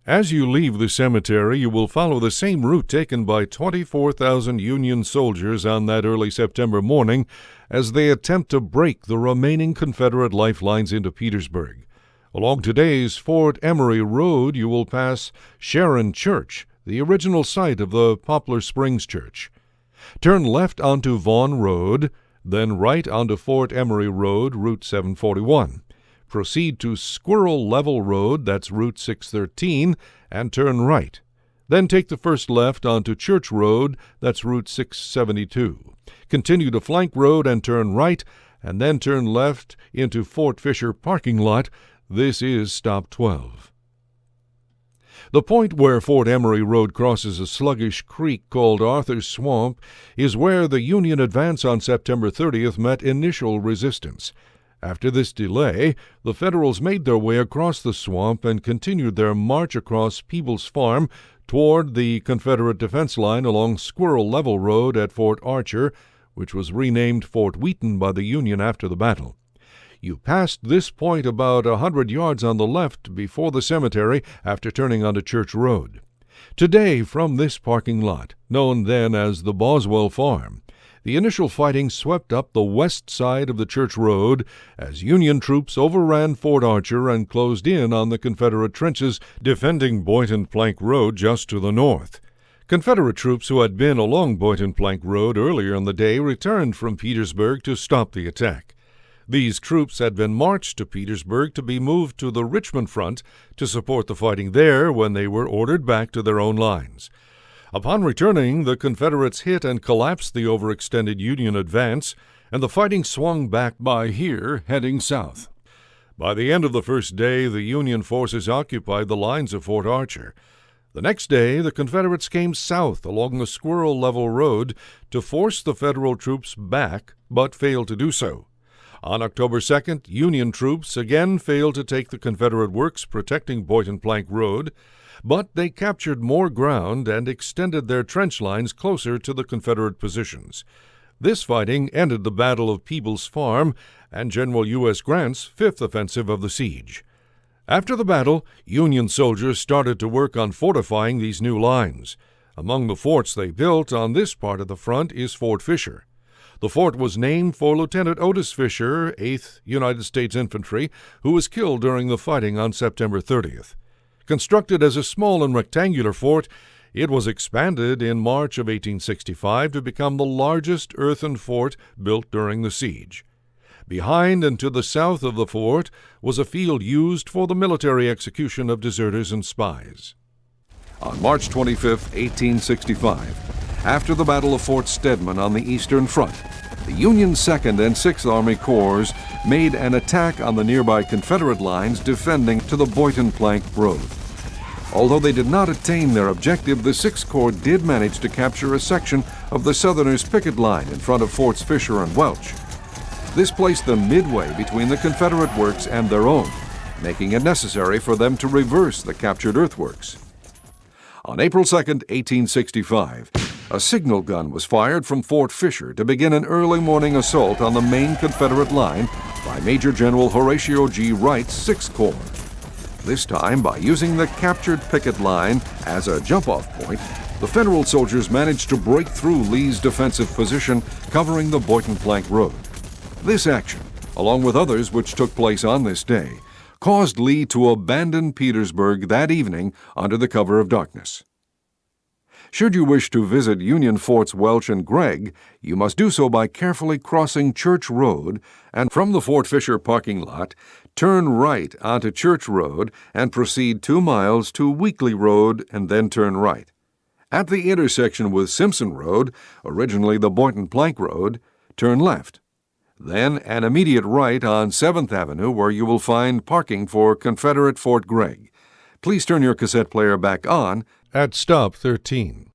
As you leave the cemetery, you will follow the same route taken by 24,000 Union soldiers on that early September morning as they attempt to break the remaining Confederate lifelines into Petersburg. Along today's Fort Emory Road, you will pass Sharon Church, the original site of the Poplar Springs Church. Turn left onto Vaughn Road, then right onto Fort Emory Road, Route 741. Proceed to Squirrel Level Road, that's Route 613, and turn right. Then take the first left onto Church Road, that's Route 672. Continue to Flank Road and turn right, and then turn left into Fort Fisher parking lot. This is stop 12. The point where Fort Emory Road crosses a sluggish creek called Arthur's Swamp is where the Union advance on September 30th met initial resistance. After this delay, the Federals made their way across the swamp and continued their march across Peebles Farm toward the Confederate defense line along Squirrel Level Road at Fort Archer, which was renamed Fort Wheaton by the Union after the battle. You passed this point about 100 yards on the left before the cemetery after turning onto Church Road. Today, from this parking lot, known then as the Boswell Farm, the initial fighting swept up the west side of the Church Road as Union troops overran Fort Archer and closed in on the Confederate trenches defending Boynton Plank Road just to the north. Confederate troops who had been along Boynton Plank Road earlier in the day returned from Petersburg to stop the attack. These troops had been marched to Petersburg to be moved to the Richmond front to support the fighting there when they were ordered back to their own lines. Upon returning, the Confederates hit and collapsed the overextended Union advance, and the fighting swung back by here, heading south. By the end of the first day, the Union forces occupied the lines of Fort Archer. The next day, the Confederates came south along the Squirrel Level Road to force the Federal troops back, but failed to do so. On October 2nd, Union troops again failed to take the Confederate works protecting Boynton Plank Road, but they captured more ground and extended their trench lines closer to the Confederate positions. This fighting ended the Battle of Peebles Farm and General U.S. Grant's fifth offensive of the siege. After the battle, Union soldiers started to work on fortifying these new lines. Among the forts they built on this part of the front is Fort Fisher. The fort was named for Lieutenant Otis Fisher, 8th United States Infantry, who was killed during the fighting on September 30th. Constructed as a small and rectangular fort, it was expanded in March of 1865 to become the largest earthen fort built during the siege. Behind and to the south of the fort was a field used for the military execution of deserters and spies. On March 25, 1865, after the Battle of Fort Stedman on the Eastern Front, the Union 2nd and 6th Army Corps made an attack on the nearby Confederate lines defending to the Boynton Plank Road. Although they did not attain their objective, the 6th Corps did manage to capture a section of the Southerners' picket line in front of Forts Fisher and Welch. This placed them midway between the Confederate works and their own, making it necessary for them to reverse the captured earthworks. On April 2, 1865, a signal gun was fired from Fort Fisher to begin an early morning assault on the main Confederate line by Major General Horatio G. Wright's 6th Corps. This time, by using the captured picket line as a jump-off point, the Federal soldiers managed to break through Lee's defensive position covering the Boynton Plank Road. This action, along with others which took place on this day, caused Lee to abandon Petersburg that evening under the cover of darkness. Should you wish to visit Union Forts Welch and Gregg, you must do so by carefully crossing Church Road and from the Fort Fisher parking lot, turn right onto Church Road and proceed 2 miles to Weekly Road and then turn right. At the intersection with Simpson Road, originally the Boynton Plank Road, turn left. Then an immediate right on 7th Avenue where you will find parking for Confederate Fort Gregg. Please turn your cassette player back on at stop 13.